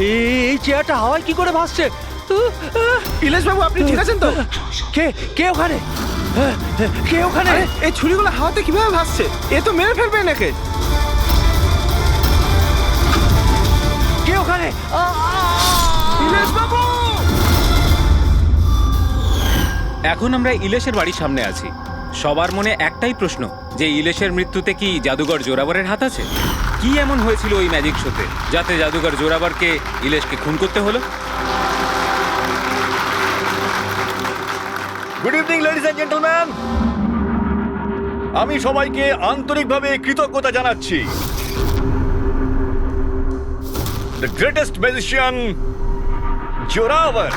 এই চেয়ারটা হাওয়ায় কি করে ভাসছে? ইলেশ বাবু, আপনি ঠিক আছেন তো? কে কে ওখানে? কে ওখানে? আরে, এই ছুরিগুলো হাওয়াতে কিভাবে ভাসছে? এ তো মেরে ফেলবে নাকি? কে ওখানে? ইলেশ বাবু! এখন আমরা ইলেশের বাড়ির সামনে আছি। সবার মনে একটাই প্রশ্ন, যে ইলেশের মৃত্যুতে কি জাদুকর জোরাবরের হাত আছে? কি এমন হয়েছিল ওই ম্যাজিক শোতে যাতে জাদুকর জোরাবরকে ইলেশকে খুন করতে হলো? Good evening ladies and gentleman, আমি সবাইকে আন্তরিকভাবে কৃতজ্ঞতা জানাচ্ছি। The greatest magician Zorawar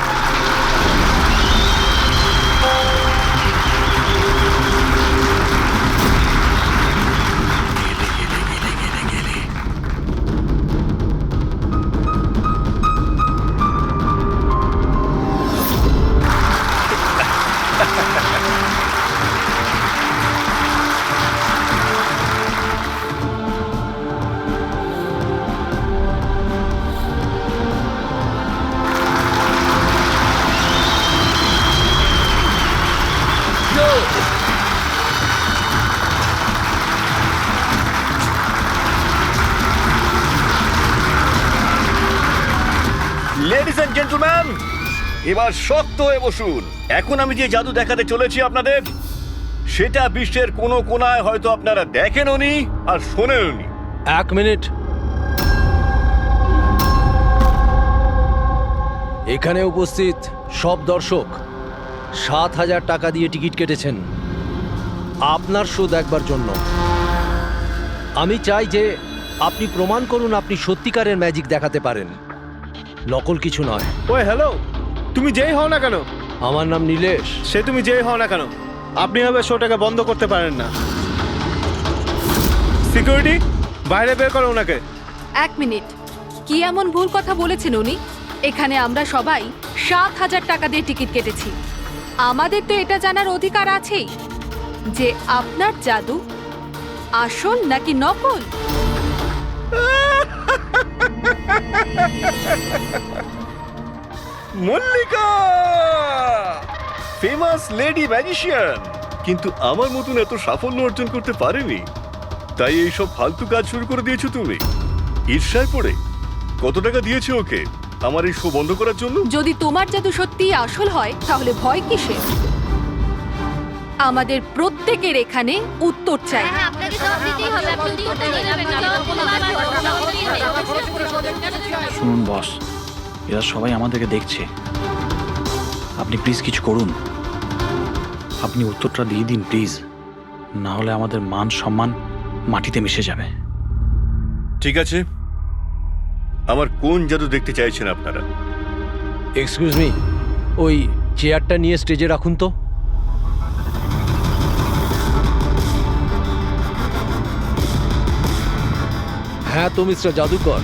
ladies and gentleman, এবার শক্ত হয়ে বসুন। এখন আমি যে জাদু দেখাতে চলেছি আপনাদের, সেটা বিশ্বের কোনো কোনায় হয়তো আপনারা দেখেনওনি আর শোনেনওনি। 1 মিনিট। এখানে উপস্থিত সব দর্শক 7,000 টাকা দিয়ে টিকিট কেটেছেন আপনার শো দেখবার জন্য। আমি চাই যে আপনি প্রমাণ করুন আপনি সত্যিকারের ম্যাজিক দেখাতে পারেন, নকল কিছু নয়। ওই হ্যালো, তুমি যেই হও না কেন, আমার নাম নীলেশ। সে তুমি যেই হও না কেন, আপনি হবে শোটাকে বন্ধ করতে পারেন না। সিকিউরিটি, বাইরে বের করো ওনাকে। 1 মিনিট, কি এমন ভুল কথা বলেছেন উনি? এখানে আমরা সবাই 7,000 টাকা দিয়ে টিকিট কেটেছি। আমাদের তো এটা জানার অধিকার আছেই যে আপনার জাদু আসল নাকি নকল। মল্লিকা, ফেমাস লেডি ম্যাজিশিয়ান, কিন্তু আমার মতন এত সাফল্য অর্জন করতে পারেনি। তাই এইসব ফালতু কাজ শুরু করে দিয়েছো তুমি। ঈর্ষায় পড়ে কত টাকা দিয়েছো ওকে আমার এই শো বন্ধ করার জন্য? যদি তোমার জাদু সত্যিই আসল হয় তাহলে ভয় কিসের? আমাদের প্রত্যেকের এখানে উত্তর চাই। শুনুন বস, এরা সবাই আমাদেরকে দেখছে। আপনি প্লিজ কিছু করুন। আপনি উত্তরটা দিয়ে দিন প্লিজ, না হলে আমাদের মান সম্মান মাটিতে মিশে যাবে। ঠিক আছে, আমার কোন জাদু দেখতে চাইছেন আপনারা? এক্সকিউজ মি, ওই চেয়ারটা নিয়ে স্টেজে রাখুন তো। হ্যাঁ তো মিস্টার জাদুকর,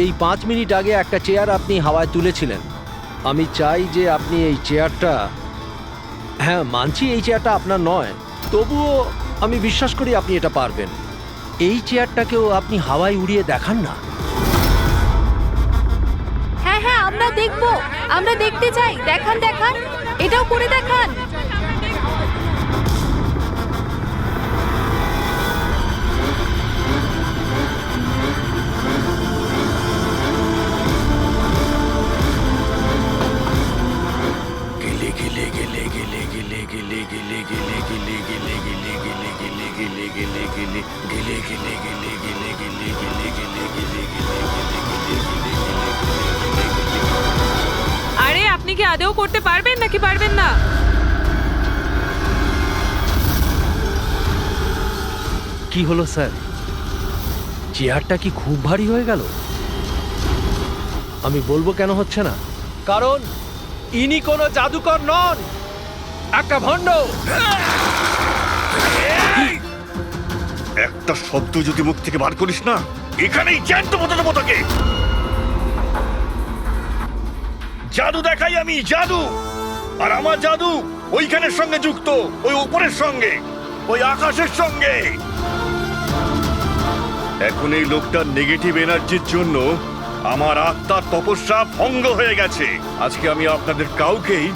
এই 5 মিনিট আগে একটা চেয়ার আপনি হাওয়ায় তুলেছিলেন। আমি চাই যে আপনি এই চেয়ারটা, হ্যাঁ মানছি এই চেয়ারটা আপনার নয়, তবুও আমি বিশ্বাস করি আপনি এটা পারবেন। এই চেয়ারটাকেও আপনি হাওয়ায় উড়িয়ে দেখান না। হ্যাঁ হ্যাঁ, আমরা দেখব, আমরা দেখতে চাই। দেখান দেখান, এটাও করে দেখান। আরে আপনি কি আদৌ করতে পারবেন নাকি পারবেন না? কি হলো স্যার, চেয়ারটা কি খুব ভারী হয়ে গেল? আমি বলবো কেন হচ্ছে না, কারণ ইনি কোনো জাদুকর নন, একটা ভণ্ড। একটা শব্দ যদি মুখ থেকে বার করিস না, এখানেই জ্যান্ত মতো দেবো তোকে। জাদু দেখাই আমি, জাদু। আর আমার জাদু ওইখানের সঙ্গে যুক্ত, ওই উপরের সঙ্গে, ওই আকাশের সঙ্গে। এখন এই লোকটার নেগেটিভ এনার্জির জন্য আমার আত্মার তপস্যা ভঙ্গ হয়ে গেছে। আজকে আমি আপনাদের কাউকেই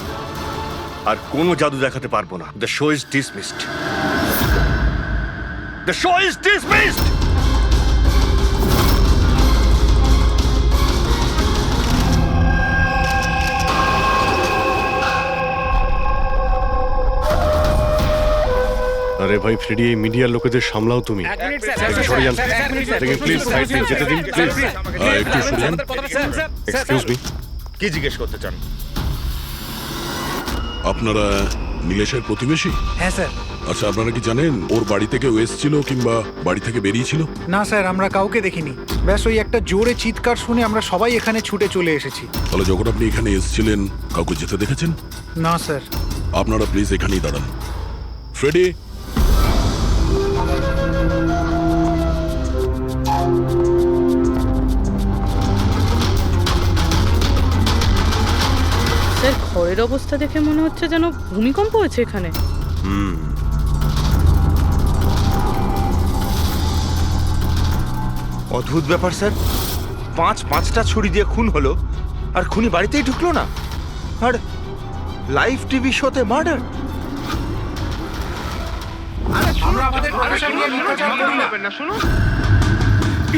আর কোনো জাদু দেখাতে পারবো না। The show is dismissed. The show is dismissed. আরে ভাই ফ্রেডি, এই মিডিয়ার লোকেদের সামলাও তুমি। সরে যান প্লিজ, সাইড দিন, যেতে দিন প্লিজ। একটু সরে যান। এক্সকিউজ মি, কি জিজ্ঞেস করতে চান? আপনারা নীলেশের প্রতিবেশী? হ্যাঁ স্যার। আচ্ছা, আপনারা কি জানেন ওর বাড়ি থেকে ও এসেছিল কিংবা বাড়ি থেকে বেরিয়েছিল? না স্যার, আমরা কাউকে দেখিনি। ব্যাস ওই একটা জোরে চিৎকার শুনে আমরা সবাই এখানে ছুটে চলে এসেছি। তাহলে যখন আপনি এখানে এসেছিলেন কাউকে যেতে দেখেছেন? না স্যার। আপনারা প্লিজ এখানেই দাঁড়ান। ফ্রেডি, স্যার, ঘরের অবস্থা দেখে মনে হচ্ছে যেন ভূমিকম্প হয়েছে এখানে। অদ্ভুত ব্যাপার স্যার, পাঁচটা ছুরি দিয়ে খুন হলো আর খুনি বাড়িতেই ঢুকলো না, আর লাইভ টিভি শোতে মার্ডার।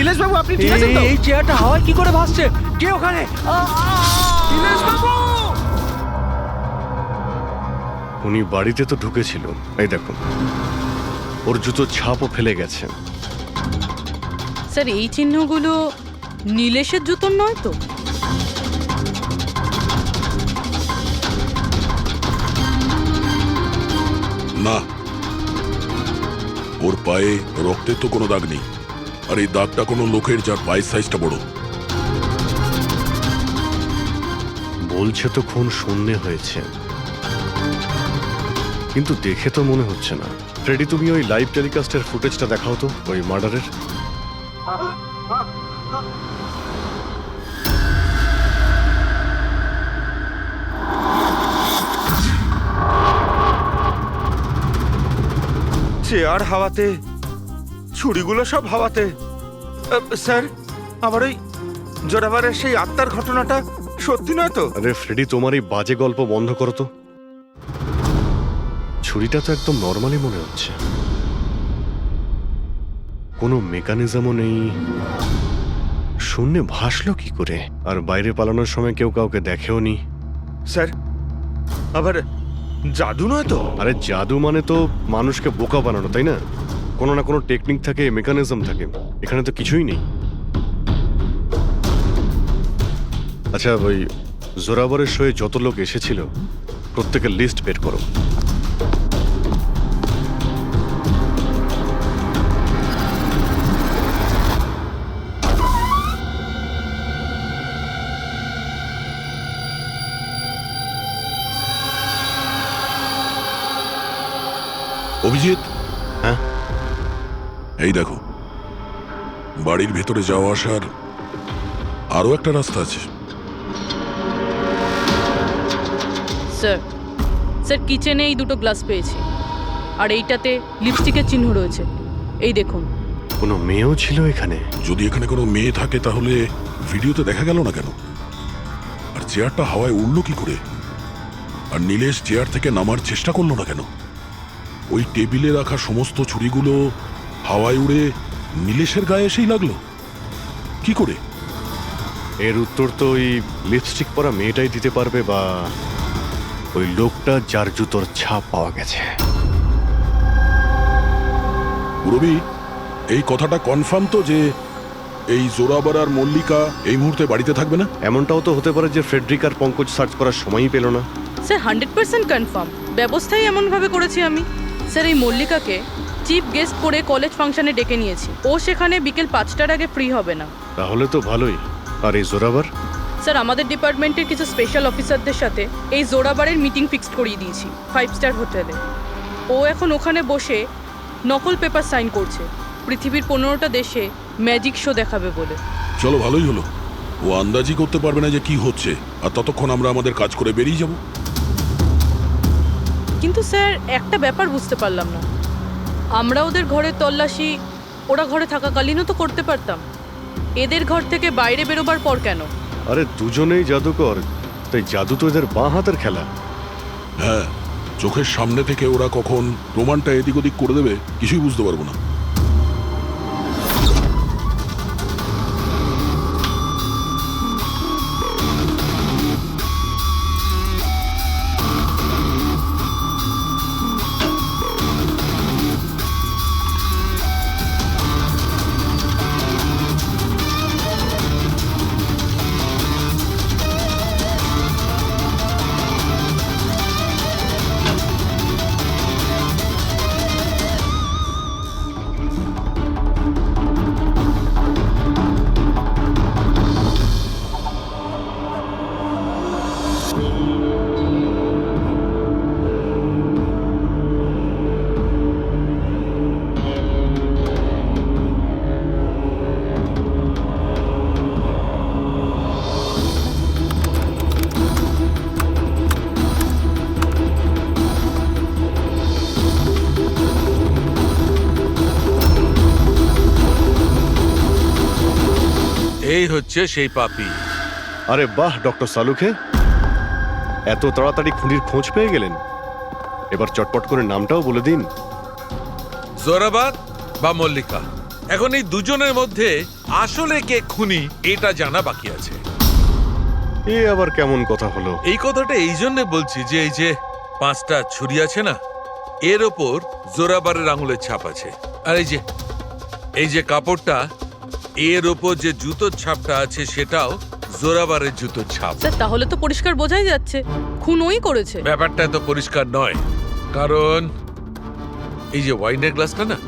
ইলেশ বাবু, আপনি ঠিক আছেন তো? এই চেয়ারটা হাওয়ায় কি করে ভাসছে? কে ওখানে? ইলেশ বাবু! উনি বাড়িতে তো ঢুকেছিল, এই দেখুন ওর জুতোর ছাপও ফেলে গেছে। স্যার, এই চিহ্নগুলো নীলেশের জুতোর নয় তো? না, ওর পায়ে রক্তের তো কোনো দাগ নেই। আর এই দাগটা কোনো লোকের যার পায়ের সাইজটা বড়। বলছে তো খুন শূন্যে হয়েছে, কিন্তু দেখে তো মনে হচ্ছে না। ফ্রেডি, তুমি ওই লাইভ টেলিকাস্টের ফুটেজটা দেখাও তো, ওই মার্ডারের। চেয়ার হাওয়াতে, ছুরিগুলো সব হাওয়াতে। স্যার, আবার ওই জোরাবারের সেই আত্মার ঘটনাটা সত্যি নয় তো? আরে ফ্রেডি, তোমার এই বাজে গল্প বন্ধ করো তো। ছুরিটা তো একদম নর্মালি মনে হচ্ছে, কোনো মেকানিজমও নেই। শূন্যে ভাসলো কি করে? আর বাইরে পালানোর সময় কেউ কাউকে দেখেও নি। স্যার, আবার জাদু নয় তো? আরে জাদু মানে তো মানুষকে বোকা বানানো, তাই না? কোনো না কোনো টেকনিক থাকে, মেকানিজম থাকে। এখানে তো কিছুই নেই। আচ্ছা, ওই জোরাবরের শোয়ে যত লোক এসেছিল প্রত্যেকের লিস্ট বের করো। অভিজিৎ, হ্যাঁ? এই দেখো, বাড়ির ভেতরে যাওয়া আসার আরো একটা রাস্তা আছে। স্যার, স্যার, কিচেনে এই দুটো গ্লাস পেয়েছি, আর এইটাতে লিপস্টিকের চিহ্ন রয়েছে। এই দেখুন। কোনো মেয়েও ছিল এখানে? যদি এখানে কোনো মেয়ে থাকে তাহলে ভিডিওতে দেখা গেল না কেন? আর চেয়ারটা হাওয়ায় উড়লো কি করে? আর নীলেশ চেয়ার থেকে নামার চেষ্টা করলো না কেন? ওই টেবিলে রাখা সমস্ত ছুরিগুলো হাওয়ায় উড়ে নীলেশের গায়ে এসেই লাগলো কি করে? এর উত্তর তো ওই লিপস্টিক পরা মেয়েটাই দিতে পারবে, বা ওই লোকটা যার জুতোর ছাপ পাওয়া গেছে। রবি, এই কথাটা কনফার্ম তো যে এই জোরাবার আর মল্লিকা এই মুহূর্তে বাড়িতে থাকবে না? এমনটাও তো হতে পারে যে ফ্রেডরিক আর পঙ্কজ সার্চ করার সময়ই পেল না। Sir, 100% confirm. ব্যবস্থাই এমনভাবে করেছি আমি। স্যার, এই মল্লিকাকে চিফ গেস্ট করে কলেজ ফাংশনে ডেকে নিয়েছি। ও সেখানে বিকেল 5টার আগে ফ্রি হবে না। তাহলে তো ভালোই। আর এই জোরাবার? স্যার, আমাদের ডিপার্টমেন্টের কিছু স্পেশাল অফিসারদের সাথে এই জোরাবারের মিটিং ফিক্সড করিয়ে দিয়েছি 5 স্টার হোটেলে। ও এখন ওখানে বসে নকল পেপার সাইন করছে পৃথিবীর 15টা দেশে ম্যাজিক শো দেখাবে বলে। চলো, ভালোই হলো। ও আন্দাজই করতে পারবে না যে কি হচ্ছে, আর ততক্ষণ আমরা আমাদের কাজ করে বেরিয়ে যাব। কিন্তু স্যার, একটা ব্যাপার বুঝতে পারলাম না। আমরা ওদের ঘরে তল্লাশি ওরা ঘরে থাকাকালীনও তো করতে পারতাম। এদের ঘর থেকে বাইরে বেরোবার পর কেন? আরে দুজনেই জাদুকর, তাই জাদু তো এদের বাঁ হাতের খেলা। হ্যাঁ, চোখের সামনে থেকে ওরা কখন প্রমাণটা এদিক ওদিক করে দেবে কিছুই বুঝতে পারবো না। এই হচ্ছে সেই পাপি। আরে বাহ ডক্টর সালুখে, এত তাড়াতাড়ি খুনির খোঁজ পেয়ে গেলেন। এবার চটপট করে নামটাও বলে দিন। জোরাবার বা মল্লিকা, এখন এই দুজনের মধ্যে আসলে কে খুনি এটা জানা বাকি আছে। এ আবার কেমন কথা হলো? এই কথাটা এই জন্য বলছি যে এই যে 5টা ছুরি আছে না, এর ওপর জোরাবারের আঙুলের ছাপ আছে। আর এই যে কাপড়টা, এর ওপর যে জুতোর ছাপটা আছে সেটাও জোরাবারের জুতোর ছাপ। স্যার তাহলে তো পরিষ্কার বোঝাই যাচ্ছে খুন ওই করেছে। ব্যাপারটা তো পরিষ্কার নয়, কারণ এই যে ওয়াইনের গ্লাসটা না,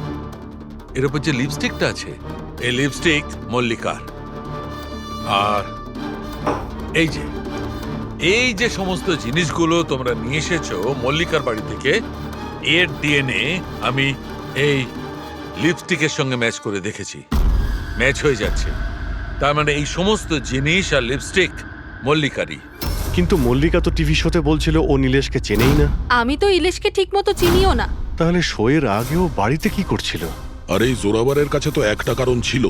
এর উপর যে লিপস্টিকটা আছে, এই লিপস্টিক মল্লিকার। আর এই যে সমস্ত জিনিসগুলো তোমরা নিয়ে এসেছো মল্লিকার বাড়ি থেকে, এর ডিএনএ আমি এই লিপস্টিকের সঙ্গে ম্যাচ করে দেখেছি, ম্যাচ হয়ে যাচ্ছে। তার মানে এই সমস্ত জিনিস আর লিপস্টিক মল্লিকারই। কিন্তু মল্লিকা তো টিভি শোতে বলছিল ও নীলেশকে চেনেই না। আমি তো ইলেশকে ঠিক মতো চিনিও না। তাহলে শোয়ের আগেও বাড়িতে কি করছিল? আর এই জোরাবারের কাছে তো একটা কারণ ছিল,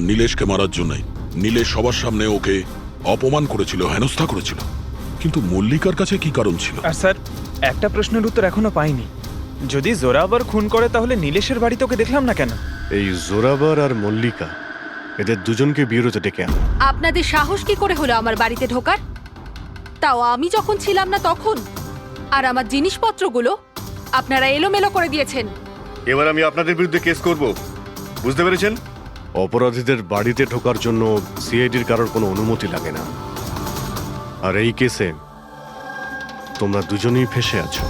নীলেশকে মারার জন্যই। নীলেশ সবার সামনে ওকে অপমান করেছিল, হেনস্থা করেছিল। কিন্তু মল্লিকার কাছে কি কারণ ছিল? আর স্যার, একটা প্রশ্নের উত্তর এখনো পাইনি। যদি জোরাবার খুন করে তাহলে নীলেশের বাড়িতে ওকে দেখলাম না কেন? এই জোরাবার আর মল্লিকা, এদের দুজনকে বিরোধে ডেকে আনো। আপনাদের সাহস কি করে হলো আমার বাড়িতে ঢোকার? তাও আমি যখন ছিলাম না তখন। আর আমার জিনিসপত্রগুলো আপনারা এলোমেলো করে দিয়েছেন। এবার আমি আপনাদের বিরুদ্ধে কেস করব, বুঝতে পেরেছেন? অপরাধীদের বাড়িতে ঢোকার জন্য সিআইডির কারোর কোনো অনুমতি লাগে না। আর এই কেসে তোমরা দুজনেই ফেঁসে আছো।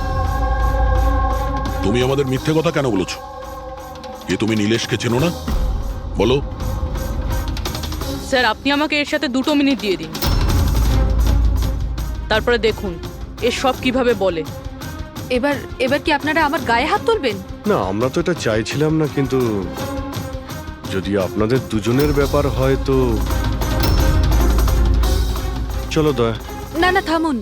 তুমি আমাদের মিথ্যে কথা কেন বলেছ? এ তুমি নীলেশকে চেনো না? বলো। স্যার আপনি আমাকে এর সাথে 2 মিনিট দিয়ে দিন, তারপরে দেখুন এর সব কিভাবে বলে। এবার কি আপনারা আমার গায়ে হাত তুলবেন? না, আমরা তো এটা চাইছিলাম না, কিন্তু যদি আপনাদের দুজনের ব্যাপার হয় তো চলো দয়া। না না থামুন,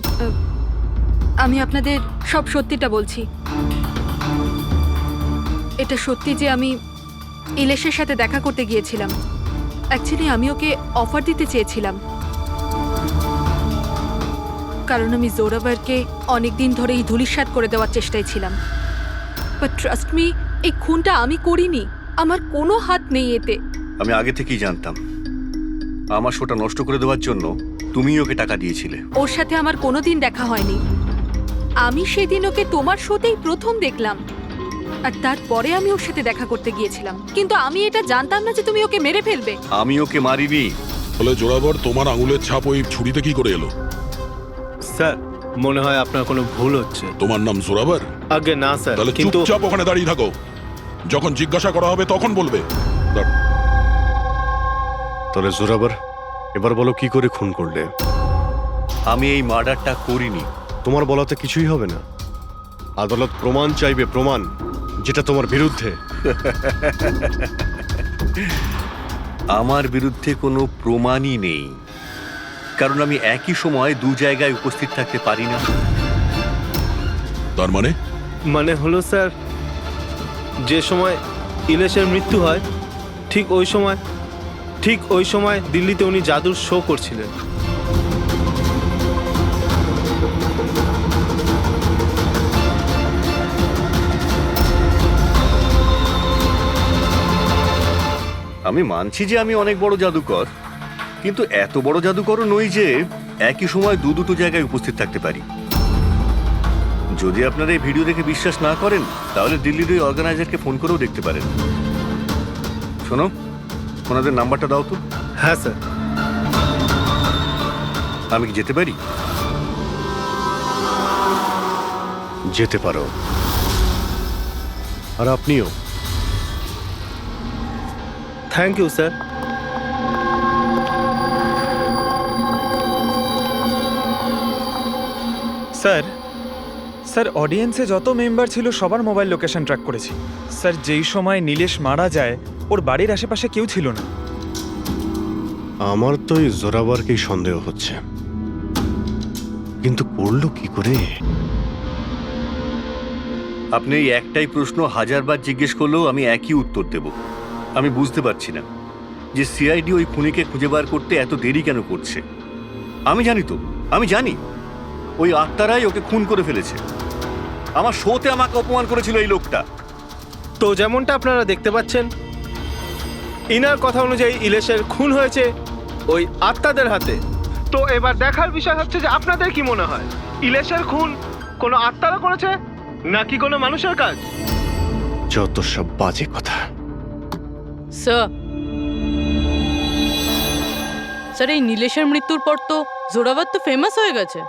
আমি আপনাদের সব সত্যিটা বলছি। এটা সত্যি যে আমি ইলেশের সাথে দেখা করতে গিয়েছিলাম। অ্যাকচুয়ালি আমি ওকে অফার দিতে চেয়েছিলাম, কারণ আমি জোরাবারকে অনেকদিন ধরে এই ধূলিসাৎ করে দেওয়ার চেষ্টায় ছিলাম। বাট ট্রাস্ট মি, এই খুনটা আমি করিনি, আমার কোনো হাত নেই এতে। আমি আগে থেকেই জানতাম আমার শোটা নষ্ট করে দেওয়ার জন্য তুমি ওকে টাকা দিয়েছিলে। ওর সাথে আমার কোনোদিন দেখা হয়নি। আমি সেদিন ওকে তোমার শোতেই প্রথম দেখলাম, আর তারপরে আমি ওর সাথে দেখা করতে গিয়েছিলাম। কিন্তু আমি এটা জানতাম না যে তুমি ওকে মেরে ফেলবে। আমি ওকে মারিনি। বলে জোরাবার তোমার আঙুলের ছাপ ওই ছুরিতে কি করে এলো? স্যার মনে হয় আপনার কোনো ভুল হচ্ছে। তোমার নাম জোরাবার? আগে না স্যার, তাহলে চুপচাপ ওখানে দাঁড়িয়ে থাকো, যখন জিজ্ঞাসা করা হবে তখন বলবে। তাহলে জোরাবার, এবার বলো কি করে খুন করলে? আমি এই মার্ডারটা করিনি। তোমার বলাতে কিছুই হবে না। আদালত প্রমাণ চাইবে, প্রমাণ যেটা তোমার বিরুদ্ধে। আমার বিরুদ্ধে কোনো প্রমাণই নেই, কারণ আমি একই সময় 2 জায়গায় উপস্থিত থাকতে পারি না। তার মানে হলো স্যার, যে সময় ইলেশের মৃত্যু হয় ঠিক ওই সময় ঠিক ওই সময় দিল্লিতে উনি জাদুর শো করছিলেন। আমি মানছি যে আমি অনেক বড় জাদুকর, কিন্তু এত বড় জাদুকরও নই যে একই সময় দুটো জায়গায় উপস্থিত থাকতে পারি। যদি আপনারা এই ভিডিও দেখে বিশ্বাস না করেন তাহলে দিল্লির ওই অর্গানাইজারকে ফোন করেও দেখতে পারেন। শোনো, ওনাদের নাম্বারটা দাও তো। হ্যাঁ স্যার। আমি কি যেতে পারি? যেতে পারো, আর আপনিও। Thank you sir. Sir sir অডিয়েন্সে যত মেম্বার ছিল সবার মোবাইল লোকেশন ট্র্যাক করেছি। স্যার যেই সময় নীলেশ মারা যায় ওর বাড়ির আশেপাশে কেউ ছিল না। আমার তো এই জোরাবারকেই সন্দেহ হচ্ছে, কিন্তু করলো কি করে? আপনি এই একটাই প্রশ্ন হাজারবার জিজ্ঞেস করলেও আমি একই উত্তর দেব। আমি বুঝতে পারছি না যে সিআইডি ওই খুনিকে খুঁজে বার করতে এত দেরি কেন করছে। আমি জানি তো, আমি জানি ওই আত্মারাই ওকে খুন করে ফেলেছে। আমার শোতে আমাকে অপমান করেছিল এই লোকটা। তো যেমনটা আপনারা দেখতে পাচ্ছেন, ইনার কথা অনুযায়ী ইলেশের খুন হয়েছে ওই আত্মাদের হাতে। তো এবার দেখার বিষয় হচ্ছে যে আপনাদের কি মনে হয়, ইলেশের খুন কোনো আত্মারা করেছে নাকি কোনো মানুষের কাজ? যত সব বাজে কথা। স্যার এই নীলেশের মৃত্যুর পর তো জোরাবার তো ফেমাস হয়ে গেছে।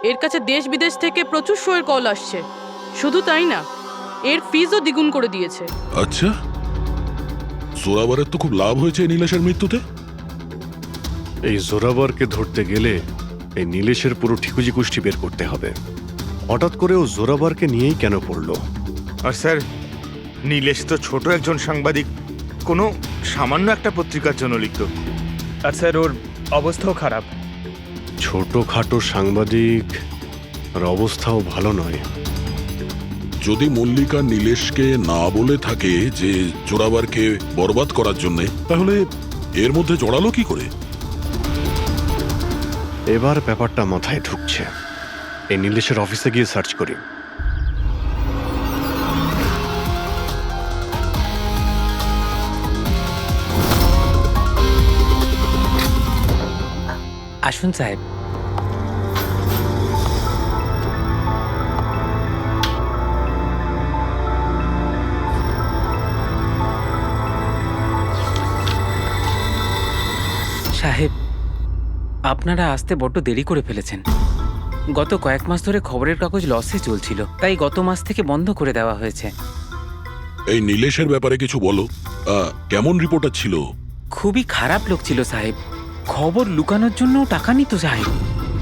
এর কাছে দেশ বিদেশ থেকে প্রচুর শোয়ের কল আসছে। শুধু তাই না, এর ফিজও দ্বিগুণ করে দিয়েছে। আচ্ছা, জোরাবারের তো খুব লাভ হয়েছে এই নীলেশের মৃত্যুতে। এই জোরাবারকে ধরতে গেলে এই নীলেশের পুরো ঠিকুজি কুষ্টি বের করতে হবে। হঠাৎ করে ও জোরাবারকে নিয়েই কেন পড়লো? আর স্যার, নীলেশ তো ছোট একজন সাংবাদিক, কোনো সামান্য একটা পত্রিকার জন্য লিখত। আর স্যার ওর অবস্থাও খারাপ। ছোটখাটো সাংবাদিক, আর অবস্থাও ভালো নয়। যদি মল্লিকা নীলেশকে না বলে থাকে যে জোরাবারকে বরবাদ করার জন্য, তাহলে এর মধ্যে জড়ালো কি করে? এবার ব্যাপারটা মাথায় ঢুকছে। এই নীলেশের অফিসে গিয়ে সার্চ করি। আসুন সাহেব। সাহেব, আপনারা আসতে বড্ড দেরি করে ফেলেছেন। গত কয়েক মাস ধরে খবরের কাগজ লসে চলছিল, তাই গত মাস থেকে বন্ধ করে দেওয়া হয়েছে। এই নীলেশের ব্যাপারে কিছু বলো। কেমন রিপোর্টার ছিল? খুবই খারাপ লোক ছিল সাহেব। খবর লুকানোর জন্য টাকা নিত সাহেব।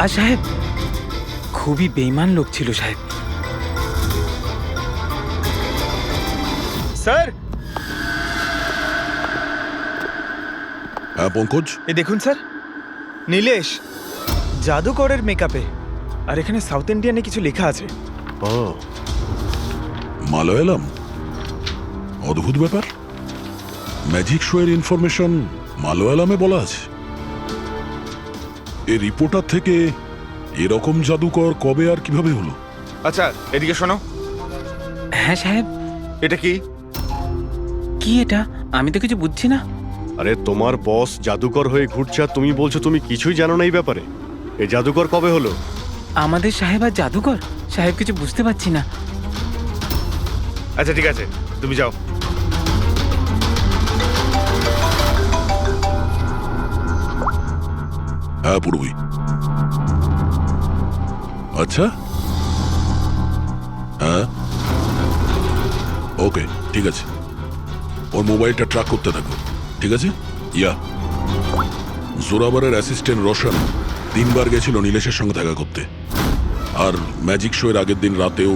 আর সাহেব, খুবই বেইমান লোক ছিল সাহেব। স্যার, হ্যাঁ পঙ্কজ, এ দেখুন স্যার, নীলেশ জাদুকরের মেকআপে, আর এখানে সাউথ ইন্ডিয়ানে কিছু লেখা আছে। ও, মালয়ালাম। অদ্ভুত ব্যাপার, ম্যাজিক শো এর ইনফরমেশন মালয়ালামে বলা আছে। এই রিপোর্টার থেকে এরকম জাদুকর কবে আর কিভাবে হলো? আচ্ছা, এদিকে শোনো। হ্যাঁ সাহেব। এটা কি? কি এটা? আমি তো কিছু বুঝছি না। আরে তোমার বস জাদুকর হয়ে ঘুরছে আর তুমি বলছো তুমি কিছুই জানো না এই ব্যাপারে। এই জাদুকর কবে হলো? আমাদের সাহেব আর জাদুকর? সাহেব কিছু বুঝতে পারছি না। আচ্ছা ঠিক আছে, তুমি যাও। হ্যাঁ পূর্বী। আচ্ছা, হ্যাঁ ওকে, ঠিক আছে। ওর মোবাইলটা ট্র্যাক করতে থাকো, ঠিক আছে? ইয়া, জোরাবারের অ্যাসিস্ট্যান্ট রোশন 3 বার গেছিল নীলেশের সঙ্গে দেখা করতে। আর ম্যাজিক শো এর আগের দিন রাতেও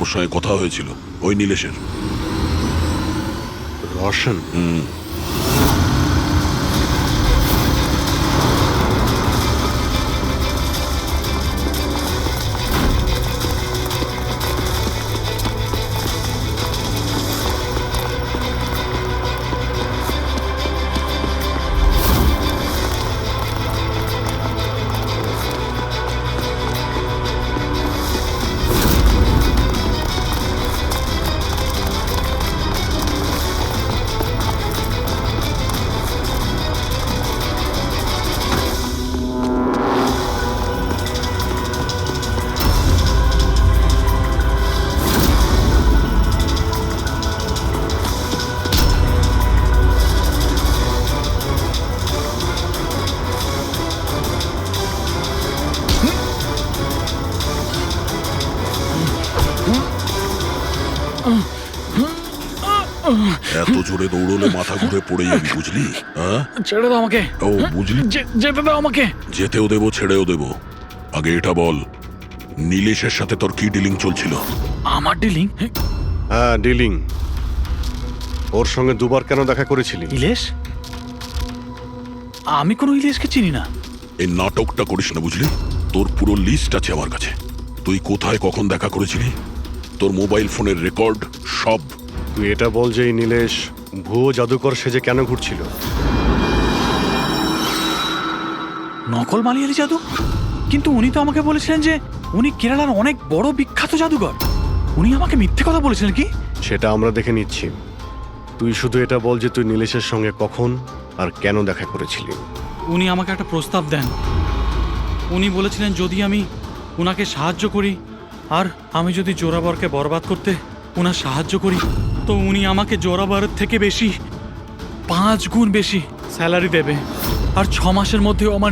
ওর সঙ্গে কথা হয়েছিল ওই নীলেশের। রোশন? এত জোরে দৌড়লে মাথা ঘুরে পড়ে যাবি, বুঝলি? হ্যাঁ, ছেড়ে দাও আমাকে। ও বুঝলি, যেতে দাও আমাকে। যেতেও দেবো ছেড়েও দেবো। আগে এটা বল, নীলেশের সাথে তোর কি ডিলিং চলছিল? আমার ডিলিং? হ্যাঁ, ডিলিং। ওর সঙ্গে দুবার কেন দেখা করেছিলি? ইলেশ? আমি কোনো ইলেশকে চিনি না। এই নাটকটা করিস না, বুঝলি? তোর পুরো লিস্ট আছে আমার কাছে। তুই কোথায় কখন দেখা করেছিলি, তোর মোবাইল ফোনের রেকর্ড সব। তুই এটা বল যে এই নীলেশ ভুয়ো জাদুকর সেজে কেন ঘুরছিল? নকল মালিয়ালি জাদু? কিন্তু উনি তো আমাকে বলেছিলেন যে উনি কেরালার অনেক বড় বিখ্যাত জাদুকর। উনি আমাকে মিথ্যে কথা বলেছিলেন কি? সেটা আমরা দেখে নিচ্ছি। তুই শুধু এটা বল যে তুই নীলেশের সঙ্গে কখন আর কেন দেখা করেছিলি। উনি আমাকে একটা প্রস্তাব দেন। উনি বলেছিলেন যদি আমি উনাকে সাহায্য করি আর আমি যদি জোরাবরকে বরবাদ করতে উনার সাহায্য করি, তো উনি আমাকে জোরাবরের থেকে বেশি 5 গুণ বেশি স্যালারি দেবে। আর 6 মাসের মধ্যেও আমার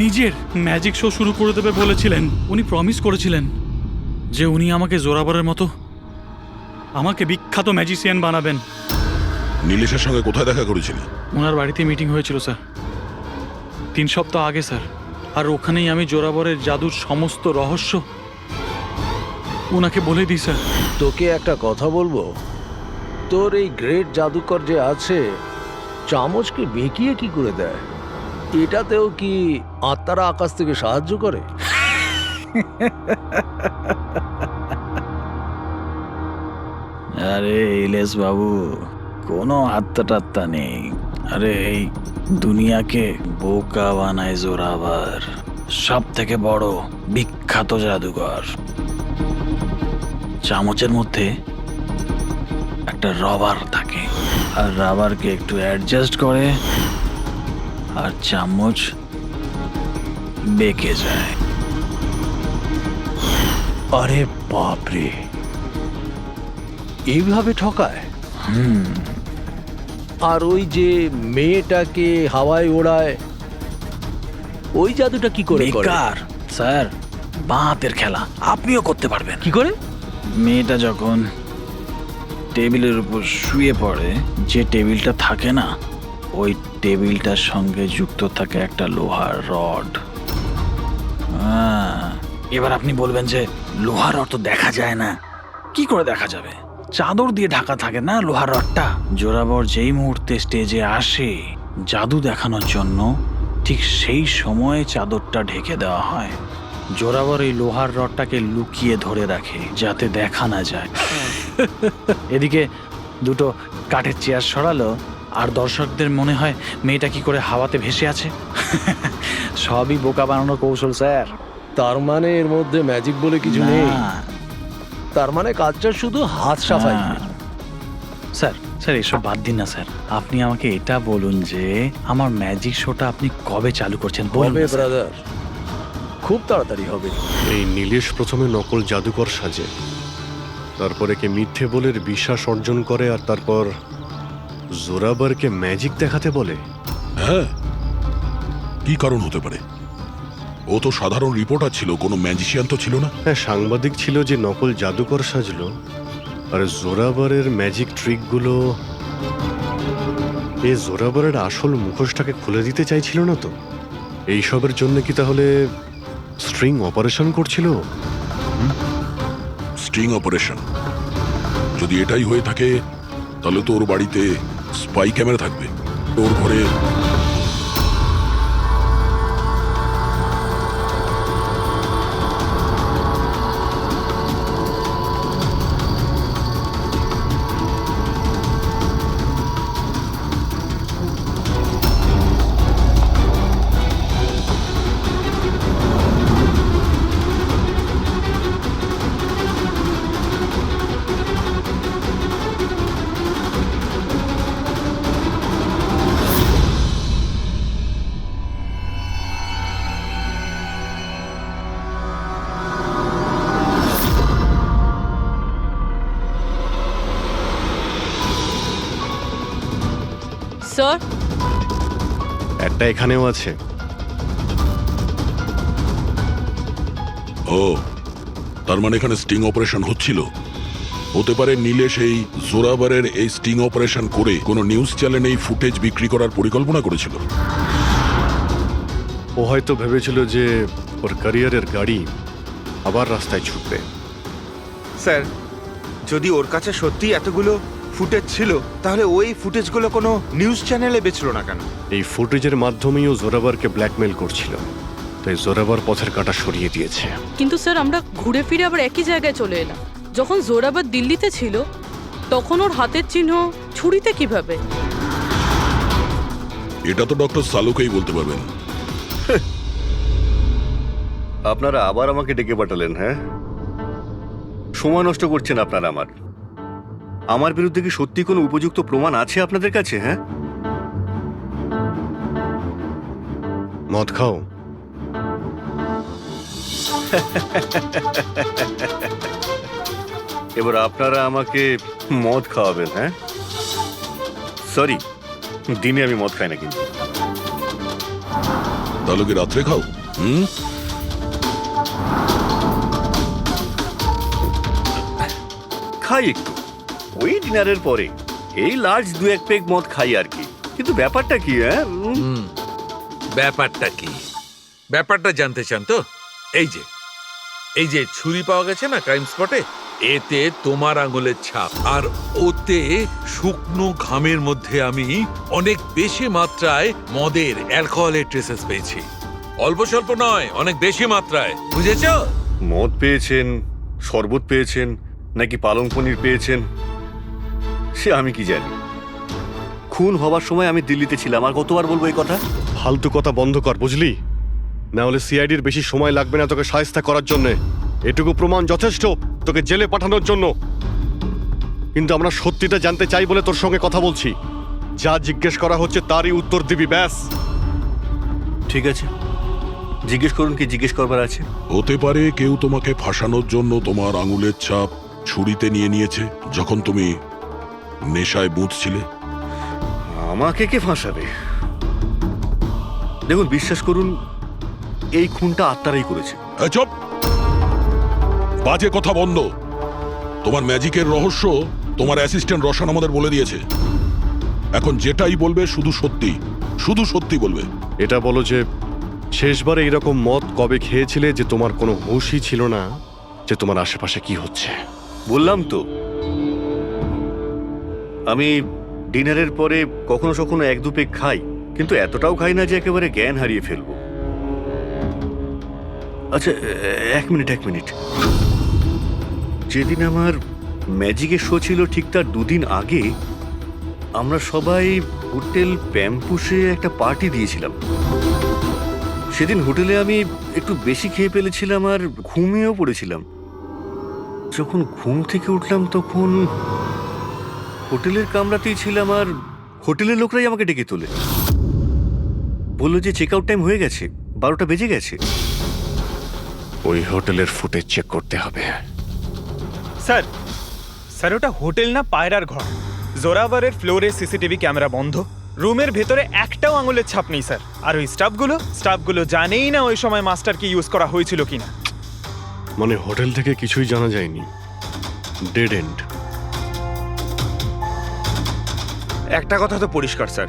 নিজের ম্যাজিক শো শুরু করে দেবে বলেছিলেন। উনি প্রমিস করেছিলেন যে উনি আমাকে জোরাবরের মতো আমাকে বিখ্যাত ম্যাজিশিয়ান বানাবেন। নীলেশের সঙ্গে কোথায় দেখা করেছিলি? ওনার বাড়িতে মিটিং হয়েছিল স্যার, 3 সপ্তাহ আগে স্যার। আর ওখানেই আমি জোরাবরের জাদুর সমস্ত রহস্য ওনাকে বলে দিই স্যার। তোকে একটা কথা বলবো, তোর এই গ্রেট জাদুকর যে আছে, চামচকে বেঁকিয়ে কি করে দেয়? এটাতেও কি আত্মারা আকাশ থেকে সাহায্য করে? আরে ইলেশ বাবু, কোনো আত্মা টাত্তা নেই। আরে এই দুনিয়াকে বোকা বানায় জোরাবার, সব থেকে বড় বিখ্যাত জাদুকর। চামচের মধ্যে একটা রবার থাকে, আর রাবারকে একটু অ্যাডজাস্ট করে আর চামচ বেঁকে যায়। আরে বাপরে, এইভাবে ঠকায়? আর ওই যে মেয়েটাকে হাওয়ায় ওড়ায়, ওই জাদুটা কি করে করে? বেকার স্যার, বাঁ হাতের খেলা। আপনিও করতে পারবেন। কি করে? মেয়েটা যখন টেবিলের উপর শুয়ে পড়ে, যে টেবিলটা থাকে না, ওই টেবিলটার সঙ্গে যুক্ত থাকে একটা লোহার রড। এবার আপনি বলবেন যে লোহার রড তো দেখা যায় না। কি করে দেখা যাবে? চাদর দিয়ে ঢাকা থাকে না লোহার রডটা। জোরাবর যেই মুহূর্তে স্টেজে আসে জাদু দেখানোর জন্য, ঠিক সেই সময়ে চাদরটা ঢেকে দেওয়া হয়। জোরাবর এই লোহার রডটাকে লুকিয়ে ধরে রাখে যাতে দেখা না যায়। এদিকে দুটো কাঠের চেয়ার সরালো আর দর্শকদের মনে হয় মেয়েটা কি করে হাওয়াতে ভেসে আছে। সবই বোকা বানানোর কৌশল স্যার। তার মানে এর মধ্যে ম্যাজিক বলে কিছু নেই? তার মানে কাজটা শুধু হাত সাফাই। স্যার স্যার এসব বাদ দিন না স্যার। আপনি আমাকে এটা বলুন যে আমার ম্যাজিক শোটা আপনি কবে চালু করছেন? বলবে ব্রাদার, খুব তাড়াতাড়ি হবে। এই নীলেশ প্রথমে নকল জাদুকর সাজে, তারপরে কে মিথ্যে বলে বিশ্বাস অর্জন করে, আর তারপর জোরাবারকে ম্যাজিক দেখাতে বলে। হ্যাঁ, কি কারণ হতে পারে? ও তো সাধারণ রিপোর্টার ছিল, কোনো ম্যাজিশিয়ান তো ছিল না। হ্যাঁ, সাংবাদিক ছিল যে নকল জাদুকর সাজলো। আর জোরাবারের ম্যাজিক ট্রিকগুলো এ জোরাবারের আসল মুখোশটাকে খুলে দিতে চাইছিল না তো? এইসবের জন্য কি তাহলে স্ট্রিং অপারেশন করছিল? String operation? যদি এটাই হয়ে থাকে তাহলে তো ওর বাড়িতে স্পাই ক্যামেরা থাকবে, ওর ঘরে। স্যার, একটা এখানেও আছে। ও, তার মানে এখানে স্টিং অপারেশন হচ্ছিল। হতে পারে নীলেশ এই জোরাবারের এই স্টিং অপারেশন করে কোনো নিউজ চ্যানেলে এই ফুটেজ বিক্রি করার পরিকল্পনা করেছিল। ও হয়তো ভেবেছিল যে ওর ক্যারিয়ারের গাড়ি আবার রাস্তায় ছুটবে। স্যার, যদি ওর কাছে সত্যি এতগুলো ফুটেজ ছিল তাহলে ওই ফুটেজগুলো কোনো নিউজ চ্যানেলে বেচলো না কেন? এই ফুটেজের মাধ্যমেই ও জোরাবারকে ব্ল্যাকমেল করছিল, তাই জোরাবার পথের কাঁটা সরিয়ে দিয়েছে। কিন্তু স্যার আমরা ঘুরে ফিরে আবার একই জায়গায় চলে এলাম। যখন জোরাবার দিল্লিতে ছিল তখন ওর হাতের চিহ্ন ছুরিতে কিভাবে? এটা তো ডক্টর সালুকেই বলতে পারবেন। আপনারা আবার আমাকে ডেকে পাঠালেন, হ্যাঁ? সময় নষ্ট করছেন আপনারা আমার বিরুদ্ধে কি সত্যি কোনো উপযুক্ত প্রমাণ আছে আপনাদের কাছে? হ্যাঁ, মদ খাও। এবার আপনারা আমাকে মদ খাওয়াবেন? হ্যাঁ, সরি, দিনে আমি মদ খাই না। কিন্তু তাহলে কি রাত্রে খাও? খাই একটু, ওই ডিনারের পরে এই লার্জ 2-1 পেগ মদ খাই আর কি। কিন্তু ব্যাপারটা কি? হ্যাঁ, ব্যাপারটা কি? ব্যাপারটা জানতে চান তো? এই যে ছুরি পাওয়া গেছে না ক্রাইম স্পটে, এতে তোমার আঙুলের ছাপ, আর ওতে শুকনো ঘামের মধ্যে আমি অনেক বেশি মাত্রায় মদের, অ্যালকোহলের ট্রেসেস পেয়েছি। অল্প স্বল্প নয়, অনেক বেশি মাত্রায়, বুঝেছো? মদ পেয়েছেন, শরবত পেয়েছেন, নাকি পালং পনির পেয়েছেন সে আমি কি জানি। খুন হবার সময় আমি দিল্লিতে ছিলাম। আর কতবার বলবো এই কথা? ফালতু কথা বন্ধ কর, বুঝলি? না হলে সিআইডির বেশি সময় লাগবে না তোকে শায়েস্তা করার জন্য। এটুকু প্রমাণ যথেষ্ট তোকে জেলে পাঠানোর জন্য। কিন্তু আমরা সত্যিটা জানতে চাই বলে তোর সঙ্গে কথা বলছি। যা জিজ্ঞেস করা হচ্ছে তারই উত্তর দিবি, ব্যাস। ঠিক আছে, জিজ্ঞেস করুন, কি জিজ্ঞেস করবার আছে। হতে পারে কেউ তোমাকে ফাঁসানোর জন্য তোমার আঙুলের ছাপ ছুরিতে নিয়েছে যখন তুমি নেশায় বুঝছিলে। আমাকে কে ফাঁসাবে? দেখুন, বিশ্বাস করুন, এই খুনটা আত্মারাই করেছে। চুপ, বাজে কথা বন্ধ। তোমার ম্যাজিকের রহস্য তোমার অ্যাসিস্ট্যান্ট রশন আমাদের বলে দিয়েছে। এখন যেটাই বলবে শুধু সত্যি বলবে। এটা বলো যে শেষবার এইরকম মদ কবে খেয়েছিলে যে তোমার কোনো হুঁশই ছিল না যে তোমার আশেপাশে কি হচ্ছে? বললাম তো, আমি ডিনারের পরে কখনো কখনো 1-2 পেগ খাই, কিন্তু এতটাও খাই না যে একেবারে জ্ঞান হারিয়ে ফেলবো। আচ্ছা, এক মিনিট। যেদিন আমার ম্যাজিকের শো ছিল ঠিক তার 2 দিন আগে আমরা সবাই হোটেল প্যাম্পুসে একটা পার্টি দিয়েছিলাম। সেদিন হোটেলে আমি একটু বেশি খেয়ে ফেলেছিলাম আর ঘুমিয়েও পড়েছিলাম। যখন ঘুম থেকে উঠলাম তখন হোটেলের কামরাতেই ছিলাম, আর হোটেলের লোকরাই আমাকে ডেকে তোলে। বললো যে চেক আউট টাইম হয়ে গেছে, 12টা বেজে গেছে। ওই হোটেলের ফুটেজ চেক করতে হবে। স্যার ওটা হোটেল না, পায়রার ঘর। জোরাবারের ফ্লোরে সিসিটিভি ক্যামেরা বন্ধ, রুমের ভেতরে একটাও আঙুলের ছাপ নেই স্যার। আর ওই স্টাফগুলো জানেই না ওই সময় মাস্টারকে ইউজ করা হয়েছিল কিনা। মানে হোটেল থেকে কিছুই জানা যায়নি, ডেড এন্ড। একটা কথা তো পরিষ্কার স্যার,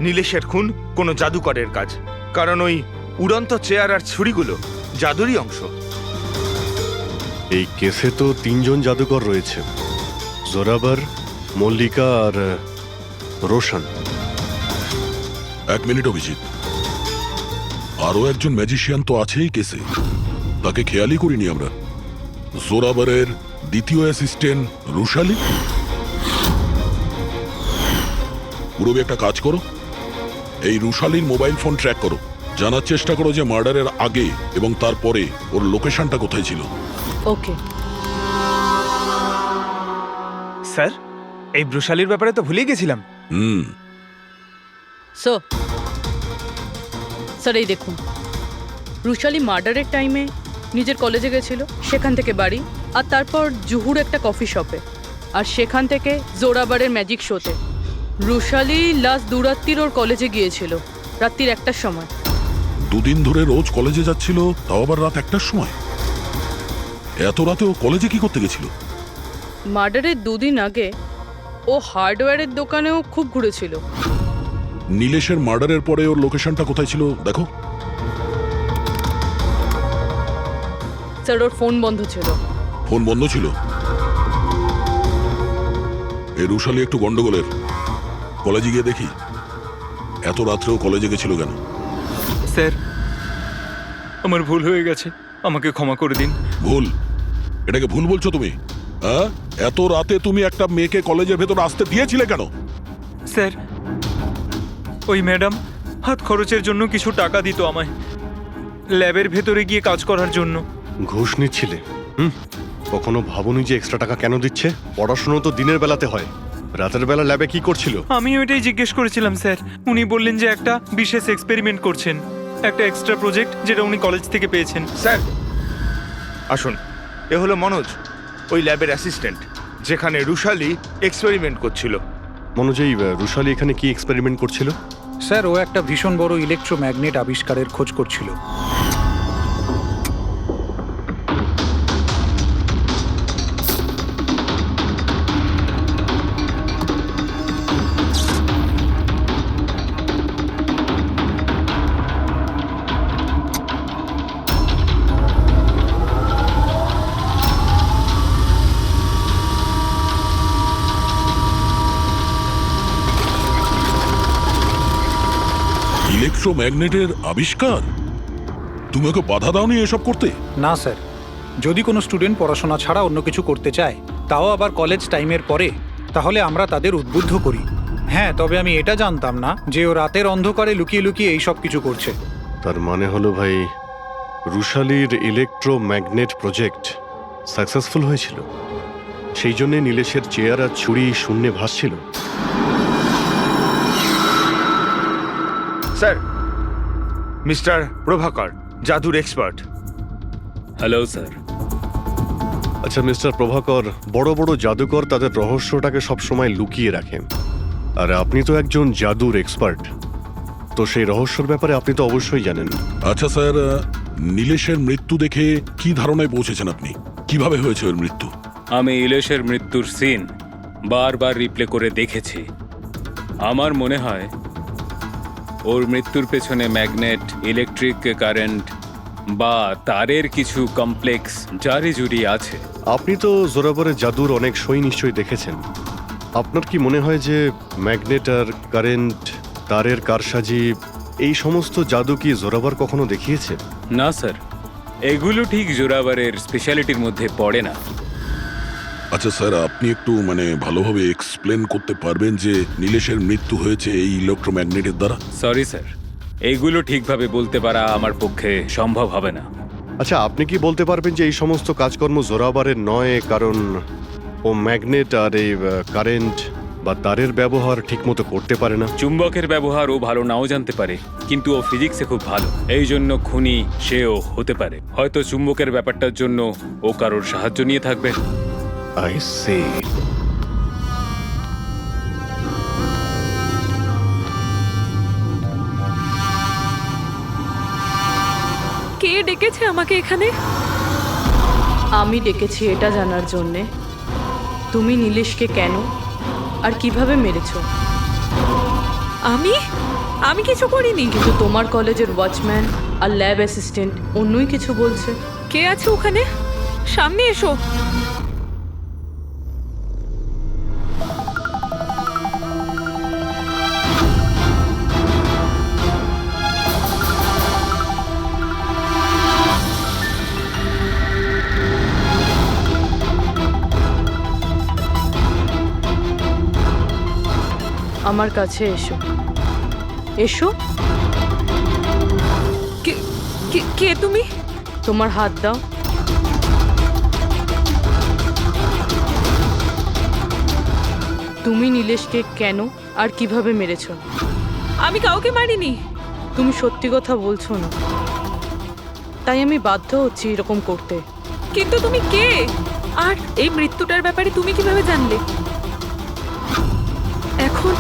নীলেশের খুন কোনো জাদুকরের কাজ, কারণ ওই উড়ন্ত চেয়ার আর ছুরিগুলো জাদুরই অংশ। এই কেসে তো 3 জন জাদুকর রয়েছে, জোরাবার, মল্লিকা আর রোশন। 1 মিনিট অভিজিৎ, আরো একজন ম্যাজিশিয়ান তো আছেই কেসে, তাকে খেয়ালই করিনি আমরা। জোরাবারের দ্বিতীয় অ্যাসিস্ট্যান্ট রুশালি। পুরবি একটা কাজ করো, এই রুশালির মোবাইল ফোন ট্র্যাক করো, জানার চেষ্টা করো যে মার্ডারের আগে এবং তারপরে ওর লোকেশনটা কোথায় ছিল। ওকে স্যার, এই ব্রুশালির ব্যাপারে তো ভুলেই গেছিলাম। স্যার এই দেখুন, রুশালি মার্ডারের টাইমে নিজের কলেজে গেছিল, সেখান থেকে বাড়ি, আর তারপর জুহুর একটা কফি শপে, আর সেখান থেকে জোরাবারের ম্যাজিক শোতে। রুশালি লাস্ট 2 রাত্রির ওর কলেজে গিয়েছিল, রাত্রির 1টার সময়। 2 দিন ধরে রোজ কলেজে যাচ্ছিল, তাও আবার রাত 1টার সময়? এত রাতে ও কলেজে কি করতে গেছিল? মার্ডারের 2 দিন আগে ও হার্ডওয়্যারের দোকানেও খুব ঘুরেছিল। নীলেশের মার্ডারের পরে ওর লোকেশনটা কোথায় ছিল দেখো। স্যার ওর ফোন বন্ধ ছিল। ফোন বন্ধ ছিল? এই রুশালি একটু গন্ডগোলের। কলেজে গিয়ে দেখি এত রাত্রেও কলেজে গেছিল কেন। স্যার আমার ভুল হয়ে গেছে, আমাকে ক্ষমা করে দিন। ভুল? এটাকে ভুল বলছো তুমি? হ্যাঁ, এত রাতে তুমি একটা মেয়েকে কলেজের ভেতরে আসতে দিয়েছিলে কেন? স্যার ওই ম্যাডাম হাত খরচের জন্য কিছু টাকা দিত আমায়, ল্যাবের ভেতরে গিয়ে কাজ করার জন্য। ঘুষ নিচ্ছিলে? কখনো ভাবনি যে এক্সট্রা টাকা কেন দিচ্ছে? পড়াশোনা তো দিনের বেলাতে হয়, রাতের বেলা ল্যাবে কি করছিল? আমি ওইটাই জিজ্ঞেস করেছিলাম স্যার। উনি বললেন যে একটা বিশেষ এক্সপেরিমেন্ট করছেন, একটা এক্সট্রা প্রজেক্ট যেটা উনি কলেজ থেকে পেয়েছেন। স্যার আসুন, এ হলো মনোজ, ওই ল্যাবের অ্যাসিস্ট্যান্ট যেখানে রুশালি এক্সপেরিমেন্ট করছিল। মনোজ, এই রুশালি এখানে কি এক্সপেরিমেন্ট করছিল? স্যার ও একটা ভীষণ বড় ইলেকট্রোম্যাগনেট আবিষ্কারের খোঁজ করছিল। ইলেকট্রোম্যাগনেটের আবিষ্কার? তুমি ওকে বাধা দাওনি এসব করতে? না স্যার, যদি কোনো স্টুডেন্ট পড়াশোনা ছাড়া অন্য কিছু করতে চায়, তাও আবার কলেজ টাইমের পরে, তাহলে আমরা তাদের উদ্বুদ্ধ করি। হ্যাঁ, তবে আমি এটা জানতাম না যে ও রাতের অন্ধকারে লুকিয়ে লুকিয়ে এই সব কিছু করছে। তার মানে হলো ভাই, রুশালির ইলেকট্রোম্যাগনেট প্রজেক্ট সাকসেসফুল হয়েছিল, সেই জন্যে নীলেশের চেয়ার আর ছুরি শূন্যে ভাসছিল। স্যার, মিস্টার প্রভাকর, জাদুর এক্সপার্ট। Hello sir. আচ্ছা মিস্টার প্রভাকর, বড় বড় জাদুকর তাদের রহস্যটাকে সবসময় লুকিয়ে রাখেন, আর আপনি তো একজন জাদুর এক্সপার্ট, তো সেই রহস্যর ব্যাপারে আপনি তো অবশ্যই জানেন। আচ্ছা স্যার, নীলেশের মৃত্যু দেখে কি ধারণায় পৌঁছেছেন আপনি? কিভাবে হয়েছে ওর মৃত্যু? আমি ইলেশের মৃত্যুর সিন বারবার রিপ্লে করে দেখেছি। আমার মনে হয় ওর মৃত্যুর পেছনে ম্যাগনেট, ইলেকট্রিক কারেন্ট বা তারের কিছু কমপ্লেক্স জারি জুড়ি আছে। আপনি তো জোরাবরের জাদুর অনেক সই নিশ্চয়ই দেখেছেন। আপনার কি মনে হয় যে ম্যাগনেট আর কারেন্ট, তারের কারসাজি, এই সমস্ত জাদু কি জোরাবর কখনো দেখিয়েছে? না স্যার, এগুলো ঠিক জোরাবরের স্পেশালিটির মধ্যে পড়ে না। আচ্ছা স্যার, আপনি একটু ভালোভাবে এক্সপ্লেন করতে পারবেন যে নীলেশের মৃত্যু হয়েছে এই ইলেকট্রোম্যাগনেটের দ্বারা? সরি স্যার, এইগুলো ঠিকভাবে বলতে পারা আমার পক্ষে সম্ভব হবে না। আচ্ছা, আপনি কি বলতে পারবেন যে এই সমস্ত কাজকর্ম জোরাবরের নয়, কারণ ও ম্যাগনেট আর এই কারেন্ট বা তারের ব্যবহার ঠিকমতো করতে পারে না? চুম্বকের ব্যবহার ও ভালো নাও জানতে পারে, কিন্তু ও ফিজিক্সে খুব ভালো, এই জন্য খুনি সেও হতে পারে। হয়তো চুম্বকের ব্যাপারটার জন্য ও কারোর সাহায্য নিয়ে থাকবে। I C. কে ডেকেছে আমাকে এখানে? আমি ডেকেছি এটা জানার জন্যে তুমি নীলেশকে কেন আর কিভাবে মেরেছো। আমি কিছু করিনি। কিন্তু তোমার কলেজের ওয়াচম্যান আর ল্যাব অ্যাসিস্ট্যান্ট অন্যই কিছু বলছে। কে আছে ওখানে? সামনে এসো। আমার কাছে এসো। এসো। কে তুমি? তোমার হাত দাও। তুমি নীলেশকে কেন আর কিভাবে মেরেছো? আমি কাউকে মারিনি। তুমি সত্যি কথা বলছো না, তাই আমি বাধ্য হচ্ছি এরকম করতে। কিন্তু তুমি কে? আর এই মৃত্যুটার ব্যাপারে তুমি কিভাবে জানলে? এখন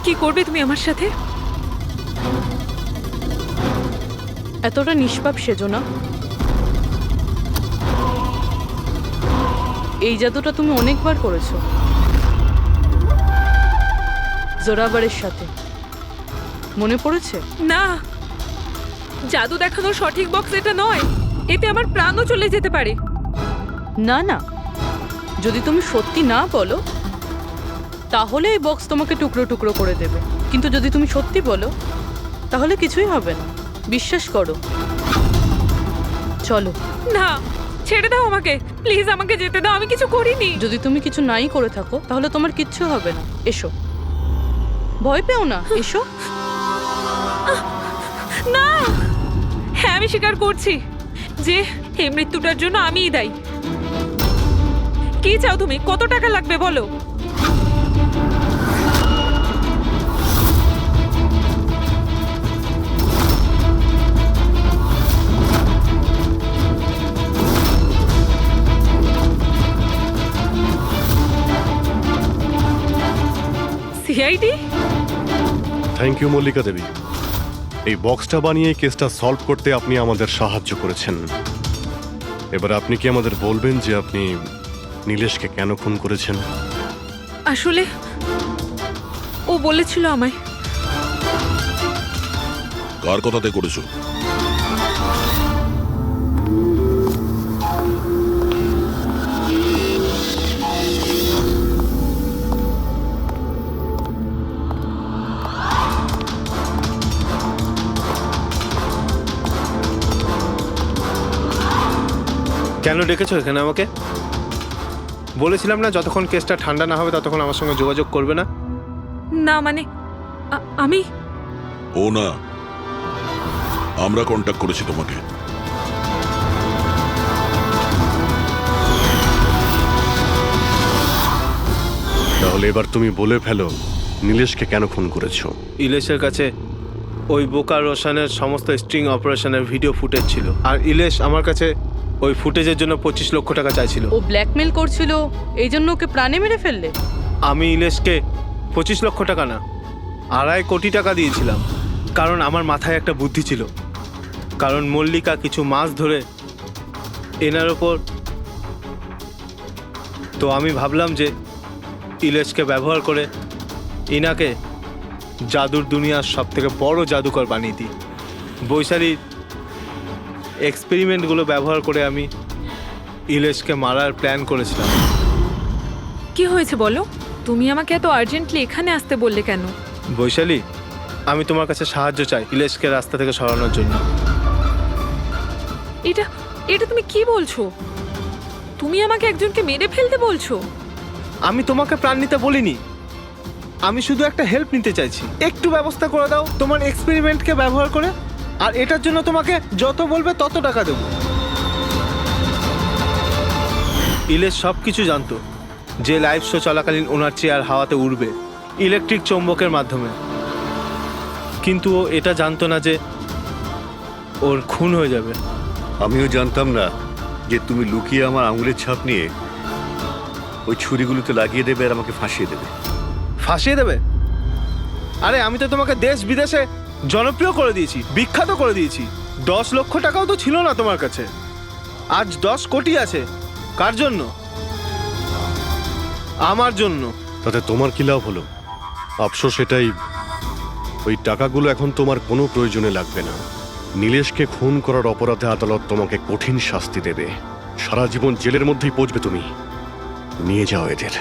কি করবে তুমি আমার সাথে? এতটা নিষ্পাপ সেজো না। এই জাদুটা তুমি অনেকবার করেছো জোরাবারের সাথে, মনে পড়েছে? না, জাদু দেখানোর সঠিক বক্স এটা নয়। এতে আমার প্রাণও চলে যেতে পারে। না না, যদি তুমি সত্যি না বলো তাহলে এই বক্স তোমাকে টুকরো টুকরো করে দেবে, কিন্তু যদি তুমি সত্যি বলো তাহলে কিছুই হবে না, বিশ্বাস করো। চলো। না, ছেড়ে দাও আমাকে প্লিজ, আমাকে যেতে দাও, আমি কিছু করিনি। যদি তুমি কিছু নাই করে থাকো তাহলে তোমার কিচ্ছু হবে না, এসো। ভয় পেও না, এসো। না, হ্যাঁ আমি স্বীকার করছি যে এই মৃত্যুটার জন্য আমিই দায়ী। কি চাও তুমি? কত টাকা লাগবে বলো? সিআইডি? থ্যাংক ইউ মল্লিকা দেবী। এই বক্সটা বানিয়ে কেসটা সলভ করতে আপনি আমাদের সাহায্য করেছেন। এবার আপনি কি আমাদের বলবেন যে আপনি নীলেশকে কেন খুন করেছেন? আসলে ও বলেছিল আমায়। কার কথাতে করেছো? কেন ডেকেছো এখানে আমাকে? বলেছিলাম না যতক্ষণ কেসটা ঠান্ডা না হবে ততক্ষণ আমার সঙ্গে যোগাযোগ করবে না। না মানে আমি ও না, আমরা কন্ট্যাক্ট করেছি তোমাকে। তাহলে এবার তুমি বলে ফেলো নীলেশকে কেন খুন করেছো? ইলেশের কাছে ওই বোকা রোশনের সমস্ত স্ট্রিং অপারেশনের ভিডিও ফুটেজ ছিল, আর ইলেশ আমার কাছে ওই ফুটেজের জন্য 25 লক্ষ টাকা চাইছিল। ও ব্ল্যাকমেল করছিল, এই জন্য ওকে প্রাণে মেরে ফেললে? আমি ইলেশকে 25 লক্ষ টাকা না, 2.5 কোটি টাকা দিয়েছিলাম, কারণ আমার মাথায় একটা বুদ্ধি ছিল। কারণ মল্লিকা কিছু মাস ধরে এনার ওপর, তো আমি ভাবলাম যে ইলেশকে ব্যবহার করে ইনাকে জাদুর দুনিয়ার সব থেকে বড় জাদুকর বানিয়ে দিই। বৈশালীর এক্সপেরিমেন্টগুলো ব্যবহার করে আমি ইলেশকে মারার প্ল্যান করেছিলাম। কি হয়েছে বলো? তুমি আমাকে এত আর্জেন্টলি এখানে আসতে বললে কেন? বৈশালী, আমি তোমার কাছে সাহায্য চাই ইলেশকে রাস্তা থেকে সরানোর জন্য। এটা এটা তুমি কি বলছো? তুমি আমাকে একজনকে মেরে ফেলতে বলছো? আমি তোমাকে প্রাণ নিতে বলিনি, আমি শুধু একটা হেল্প নিতে চাইছি। একটু ব্যবস্থা করে দাও তোমার এক্সপেরিমেন্টকে ব্যবহার করে, আর এটার জন্য তোমাকে যত বলবে তত টাকা দেবো। ইলেশ সব কিছু জানতো যে লাইভ শো চলাকালীন ওনার চেয়ার হাওয়াতে উড়বে ইলেকট্রিক চৌম্বকের মাধ্যমে, কিন্তু ও এটা জানতো না যে ওর খুন হয়ে যাবে। আমিও জানতাম না যে তুমি লুকিয়ে আমার আঙুলের ছাপ নিয়ে ওই ছুরিগুলোতে লাগিয়ে দেবে আর আমাকে ফাঁসিয়ে দেবে। ফাঁসিয়ে দেবে? আরে আমি তো তোমাকে দেশ বিদেশে জনপ্রিয় করে দিয়েছি, বিখ্যাত করে দিয়েছি। 10 লক্ষ টাকাও তো ছিল না তোমার কাছে, আজ 10 কোটি আছে। কার জন্য? আমার জন্য। তাতে তোমার কি লাভ হলো? আফসোস এটাই, ওই টাকাগুলো এখন তোমার কোনো প্রয়োজনে লাগবে না। নীলেশকে খুন করার অপরাধে আদালত তোমাকে কঠিন শাস্তি দেবে, সারা জীবন জেলের মধ্যেই পচবে তুমি। নিয়ে যাও এদের।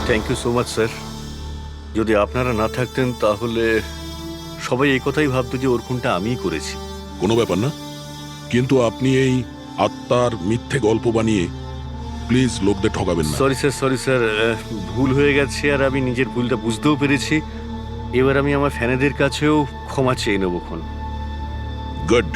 Thank you so much sir. যদি আপনারা না থাকতেন তাহলে সবাই এই কথাই ভাবতো যে ওর খুনটা আমিই করেছি। কোনো ব্যাপার না, কিন্তু আপনি এই আত্মার মিথ্যে গল্প বানিয়ে প্লিজ লোকদের ঠকাবেন না। সরি স্যার, ভুল হয়ে গেছে আর আমি নিজের ভুলটা বুঝতেও পেরেছি। এবার আমি আমার ফ্যানেদের কাছেও ক্ষমা চেয়ে নেবো। গুড।